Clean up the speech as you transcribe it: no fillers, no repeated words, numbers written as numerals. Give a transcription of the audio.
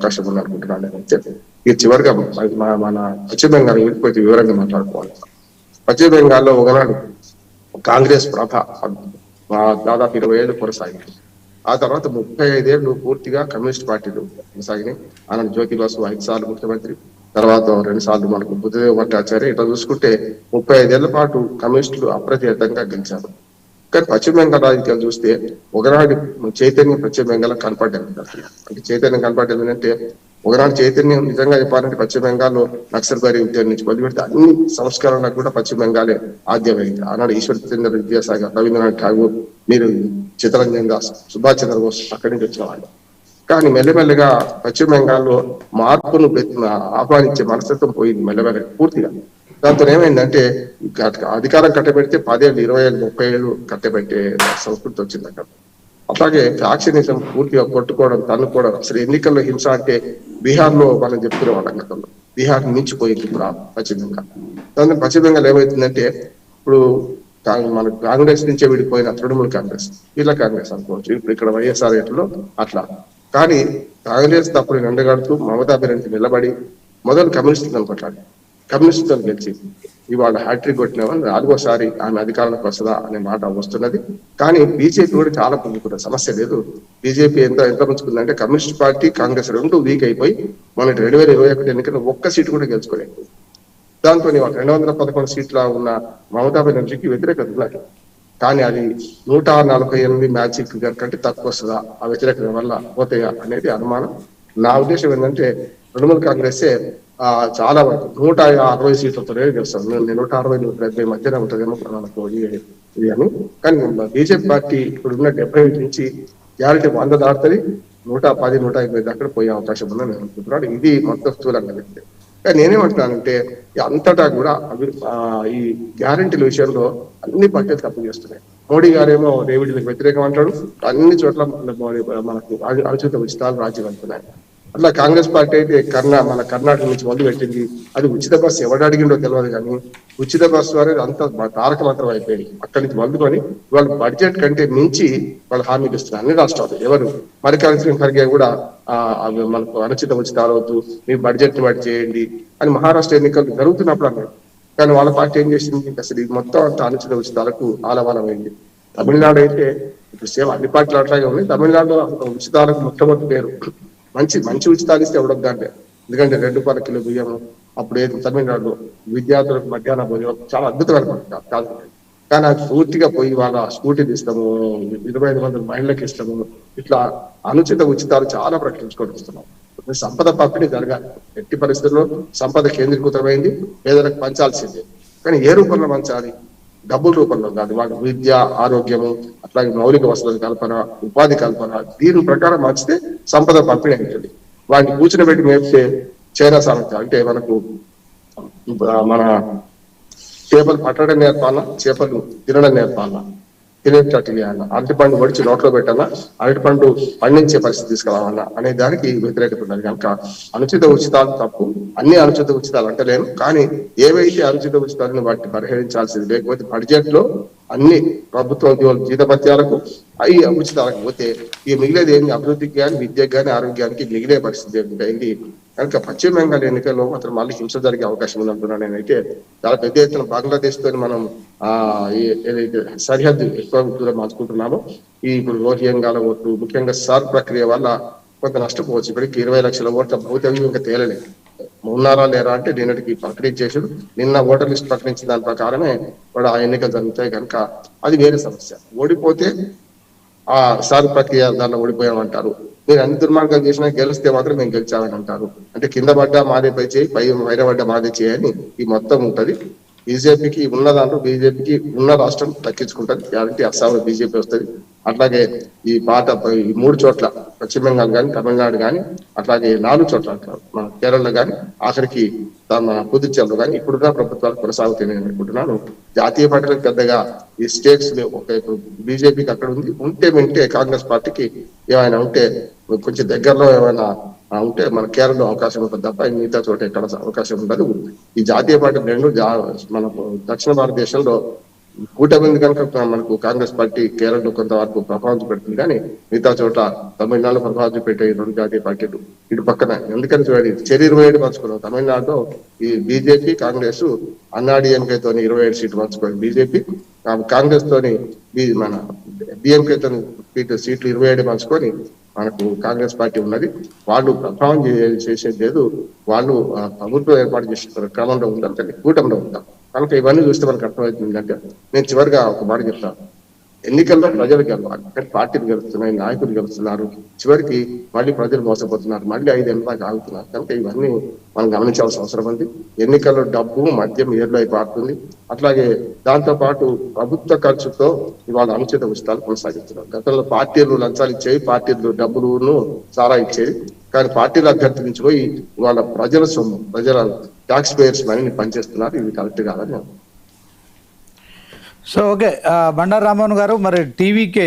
అవకాశం ఉంది అనుకుంటున్నాను నేనైతే. ఇక చివరిగా మన పశ్చిమ బెంగాల్ కొంచెం వివరంగా మాట్లాడుకోవాలి. పశ్చిమ బెంగాల్లో ఒకనాడు కాంగ్రెస్ ప్రభ దాదాపు 20 ఏళ్ళు కొనసాగింది. ఆ తర్వాత 35 ఏళ్ళు పూర్తిగా కమ్యూనిస్ట్ పార్టీలు కొనసాగినాయి. ఆనంద్ జ్యోతి బాసు 5 సార్లు ముఖ్యమంత్రి, తర్వాత 2 సార్లు మనకు బుద్ధదేవ్ భట్టాచార్య. ఇట్లా చూసుకుంటే 35 ఏళ్ల పాటు కమ్యూనిస్టులు అప్రతిహతంగా గెలిచారు. కానీ పశ్చిమ బెంగాల్ రాజకీయాలు చూస్తే ఒకనాడు చైతన్యం పశ్చిమ బెంగాల్ కనపడ్డారు. అంటే చైతన్యం కనపడ్డది అంటే ఒకనాడు చైతన్యం నిజంగా చెప్పాలంటే పశ్చిమ బెంగాల్లో నక్సల్బారీ ఉద్యమం నుంచి మొదలుపెడితే అన్ని సంస్కరణలకు కూడా పశ్చిమ బెంగాలే ఆద్యమైంది. ఆనాడు ఈశ్వర్ చంద్ర విద్యాసాగర్, రవీంద్రనాథ్ ఠాగూర్, మీరు చిత్తరంజన్ దాస్, సుభాష్ చంద్రబోస్ అక్కడి నుంచి వచ్చిన వాళ్ళు. కానీ మెల్లమెల్లగా పశ్చిమ బెంగాల్లో మార్పును ఆహ్వానించే మనస్తత్వం పోయింది మెల్లమెల్లగా పూర్తిగా. దాంతో ఏమైందంటే అధికారం కట్టబెడితే 10 ఏళ్ళు, 20 ఏళ్ళు, 30 ఏళ్ళు కట్టబెట్టే సంస్కృతి వచ్చింది అక్కడ. అలాగే ఫ్యాక్షనిజం పూర్తిగా కొట్టుకోవడం, తన్నుకోవడం. అసలు ఎన్నికల్లో హింస అంటే బీహార్ లో మనం చెప్పుకునే వాళ్ళం గతంలో. బీహార్ మించిపోయింది ఇప్పుడు పశ్చిమ బెంగాల్. దాని పశ్చిమ బెంగాల్ ఏమవుతుందంటే ఇప్పుడు మన కాంగ్రెస్ నుంచే విడిపోయిన తృణమూల్ కాంగ్రెస్, వీళ్ళ కాంగ్రెస్ అనుకోవచ్చు. ఇప్పుడు ఇక్కడ వైఎస్ఆర్ లో అట్లా. కానీ కాంగ్రెస్ తప్పుడు ఎండగడుతూ మమతా బెనర్జీ నిలబడి మొదలు కమ్యూనిస్టులను కొట్లాడి కమ్యూనిస్టులను గెలిచి ఇవాళ హ్యాట్రిక్ కొట్టిన వాళ్ళు 4వసారి ఆమె అధికారంలోకి వస్తుందా అనే మాట వస్తున్నది. కానీ బీజేపీ కూడా చాలా పుంజుకున్న సమస్య లేదు. బీజేపీ ఎంత పుంజుకుందంటే కమ్యూనిస్ట్ పార్టీ, కాంగ్రెస్ రెండు వీక్ అయిపోయి మన 2021 ఎన్నికల్లో ఒక్క సీటు కూడా గెలుచుకోలేదు. దాంతో 211 సీట్ల ఉన్న మమతా బెనర్జీకి వ్యతిరేకత ఉన్నారు. కానీ అది 148 మ్యాజిక్ ఫిగర్ కంటే తక్కువ వస్తుందా, ఆ వ్యతిరేకత వల్ల పోతాయా అనేది అనుమానం. నా ఉద్దేశం ఏంటంటే తృణమూల్ కాంగ్రెసే చాలా వరకు 160 సీట్లతో గెలుస్తాను. 160, 170 మధ్యన ఉంటుందేమో మనకు ఇది అని. కానీ బీజేపీ పార్టీ ఇప్పుడు ఉన్న 70 నుంచి గ్యారెంటీ 100 దాటుతుంది, 110, 150 దాకా పోయే అవకాశం ఉందని నేను అనుకుంటున్నాను. ఇది మొత్తం స్థూలంగా వ్యక్తి. కానీ నేనేమంటున్నానంటే అంతటా కూడా ఈ గ్యారెంటీల విషయంలో అన్ని పార్టీలు తప్పు చేస్తున్నాయి. మోడీ గారేమో రేవిడీలకు వ్యతిరేకం అంటాడు, అన్ని చోట్ల మనకు అనుచిత ఉచితాలు రాజ్యం అంటున్నాయి. అట్లా కాంగ్రెస్ పార్టీ అయితే మన కర్ణాటక నుంచి మొదలు పెట్టింది. అది ఉచిత బస్సు ఎవడు అడిగిండో తెలియదు, కానీ ఉచిత బస్సు అనేది అంత తారక మంత్రం అయిపోయింది. అక్కడి నుంచి మొదలుకొని వాళ్ళు బడ్జెట్ కంటే మించి వాళ్ళు హామీలు ఇస్తున్నారు అన్ని రాష్ట్రాలు. ఎవరు మల్లికార్జున ఖర్గే కూడా మనకు అనుచిత ఉచితాలు అవుతూ మీ బడ్జెట్ ని బట్టి చేయండి అని మహారాష్ట్ర ఎన్నికలు జరుగుతున్నప్పుడు అన్నారు. కానీ వాళ్ళ పార్టీ ఏం చేసింది, అసలు ఇది మొత్తం అంత అనుచిత ఉచితాలకు ఆలవాలమైంది. తమిళనాడు అయితే ఇప్పుడు సేమ్ అన్ని పార్టీలు అట్లాగే ఉన్నాయి. తమిళనాడులో ఉచితాలకు మొట్టమొదటి పేరు. మంచి ఉచితాలు ఇస్తే ఎవడొద్దంటే, ఎందుకంటే 2 రూపాయల కిలో బియ్యం అప్పుడు ఏది తమిళనాడులో విద్యార్థులకు మధ్యాహ్న భోజనం చాలా అద్భుతమైన కాదు. కానీ అది పూర్తిగా పోయి వాళ్ళ స్కూటీలు ఇస్తాము, 25 మంది మహిళలకు ఇస్తాము, ఇట్లా అనుచిత ఉచితాలు చాలా ప్రకటించుకొని వస్తున్నాం. సంపద పంపిణీ జరగాలి. ఎట్టి పరిస్థితుల్లో సంపద కేంద్రీకృతమైంది, పేదలకు పంచాల్సిందే. కానీ ఏ రూపంలో పంచాలి? డబ్బుల రూపంలో కాదు. వాళ్ళ విద్య, ఆరోగ్యము, అట్లాగే మౌలిక వసతుల కల్పన, ఉపాధి కల్పన, దీని ప్రకారం మార్చితే సంపద పంపిణీ అవుతుంది. వాటిని కూర్చుని పెట్టి మేపితే చైనా సామర్థ్యం అంటే మనకు మన చేపలు పట్టడం నేర్పాలా, చేపలు తినడం నేర్పాలా, తినేటట్టు చేయాలా, అరటిపండు వడిచి నోట్లో పెట్టాలా, అరటిపండు పండించే పరిస్థితి తీసుకురావాలా అనే దానికి వ్యతిరేకత ఉన్నది. కనుక అనుచిత ఉచితాలు తప్పు. అన్ని అనుచిత ఉచితాలు అంటలేను, కానీ ఏవైతే అనుచిత ఉచితాలను వాటిని పరిహరించాల్సింది. లేకపోతే బడ్జెట్ లో అన్ని ప్రభుత్వ ఉద్యోగుల జీతభత్యాలకు అవి ఉచితాలకు పోతే ఈ మిగిలేది ఏంటి, అభివృద్ధికి కానీ, విద్యకు కానీ, ఆరోగ్యానికి మిగిలే పరిస్థితి ఏంటి. కనుక పశ్చిమ బెంగాల్ ఎన్నికల్లో మాత్రం మళ్ళీ హింస జరిగే అవకాశం ఉందంటున్నాను నేనైతే. చాలా పెద్ద ఎత్తున బంగ్లాదేశ్ తో మనం ఏదైతే సరిహద్దు ఎక్కువ దూరం మార్చుకుంటున్నామో, ఈ ఇప్పుడు రోహింగ్యాల ఓట్లు ముఖ్యంగా సార్ ప్రక్రియ వల్ల కొంత నష్టపోవచ్చు. ఇప్పటికి 20 లక్షల ఓట్ల భౌతికంగా ఇంకా తేలలేదు. ఉన్నారా లేరా అంటే నిన్నటికి ప్రకటించేసాడు. నిన్న ఓటర్ లిస్ట్ ప్రకటించిన దాని ప్రకారమే కూడా ఆ ఎన్నికలు జరుగుతాయి. కనుక అది వేరే సమస్య. ఓడిపోతే ఆ సార్ ప్రక్రియ దానిలో ఓడిపోయామంటారు. మీరు అన్ని దుర్మార్గాలు చేసినా గెలిస్తే మాత్రం మేము గెలిచామని అంటారు. అంటే కింద పడ్డా మాదే పై చేయి, పైన పడ్డా మాదే చేయని ఈ మొత్తం ఉంటది. బీజేపీకి ఉన్న దాంట్లో బీజేపీకి ఉన్న రాష్ట్రం దక్కించుకుంటుంది. గ్యారంటీ అస్సాంలో బీజేపీ వస్తుంది. అట్లాగే ఈ 3 చోట్ల పశ్చిమ బెంగాల్ కానీ, తమిళనాడు కానీ, అట్లాగే 4 చోట్ల మన కేరళలో కానీ, ఆఖరికి మన పుదుచ్చేరిలో కానీ ఇప్పుడున్న ప్రభుత్వాలు కొనసాగుతున్నాయి అనుకుంటున్నాను. జాతీయ పార్టీలకు పెద్దగా ఈ స్టేట్స్ బీజేపీకి అక్కడ ఉంటే వింటే కాంగ్రెస్ పార్టీకి ఏమైనా ఉంటే కొంచెం దగ్గరలో ఏమైనా ఉంటే మన కేరళలో అవకాశం ఉంటుంది తప్ప మిగతా చోట ఎక్కడ అవకాశం ఉండదు. ఈ జాతీయ పార్టీలు రెండు మన దక్షిణ భారతదేశంలో కూటమి ఉంది కనుక మనకు కాంగ్రెస్ పార్టీ కేరళలో కొంతవరకు ప్రభావం చూపెడుతుంది, కానీ మిగతా చోట తమిళనాడులో ప్రభావం చూపెట్టే ఈ రెండు జాతీయ పార్టీలు ఇటు పక్కన. ఎందుకని చూడండి, చెరి 27 పంచుకున్నాం. తమిళనాడులో ఈ బీజేపీ కాంగ్రెస్ అన్నాడీఎంకేతో 27 సీట్లు పంచుకోండి బీజేపీ, కాంగ్రెస్ తోని మన డిఎంకేతో సీట్లు 27 పంచుకొని మనకు కాంగ్రెస్ పార్టీ ఉన్నది. వాళ్ళు ప్రభావం చేసేది లేదు, వాళ్ళు ప్రభుత్వం ఏర్పాటు చేసిన క్రమంలో ఉంటాం, కానీ కూటమిలో ఉంటాం. కనుక ఇవన్నీ చూస్తే మనకు అర్థమవుతుంది. అంటే నేను చివరిగా ఒక మాట చెప్తాను, ఎన్నికల్లో ప్రజలు గెలవాలి, కానీ పార్టీలు గెలుస్తున్నాయి, నాయకులు గెలుస్తున్నారు, చివరికి మళ్ళీ ప్రజలు మోసపోతున్నారు, మళ్ళీ 5 ఏళ్ళ దాకా ఆగుతున్నారు. కనుక ఇవన్నీ మనం గమనించాల్సిన అవసరం ఉంది. ఎన్నికల్లో డబ్బు మద్యం ఏర్లు అయిపోతుంది. అట్లాగే దాంతో పాటు ప్రభుత్వ ఖర్చుతో ఇవాళ అనుచిత ఉచితాలు కొనసాగిస్తున్నారు. గతంలో పార్టీలు లంచాలు ఇచ్చేవి, పార్టీలు డబ్బులను చాలా ఇచ్చేవి, కానీ పార్టీలు అభ్యర్థి నుంచి పోయి ఇవాళ ప్రజల సొమ్ము, ప్రజల ట్యాక్స్ పేయర్స్ మనీని పనిచేస్తున్నారు. ఇది కరెక్ట్ కాదని. సో ఓకే, బండారు రామ్మోహన్ గారు, మరి టీవీకే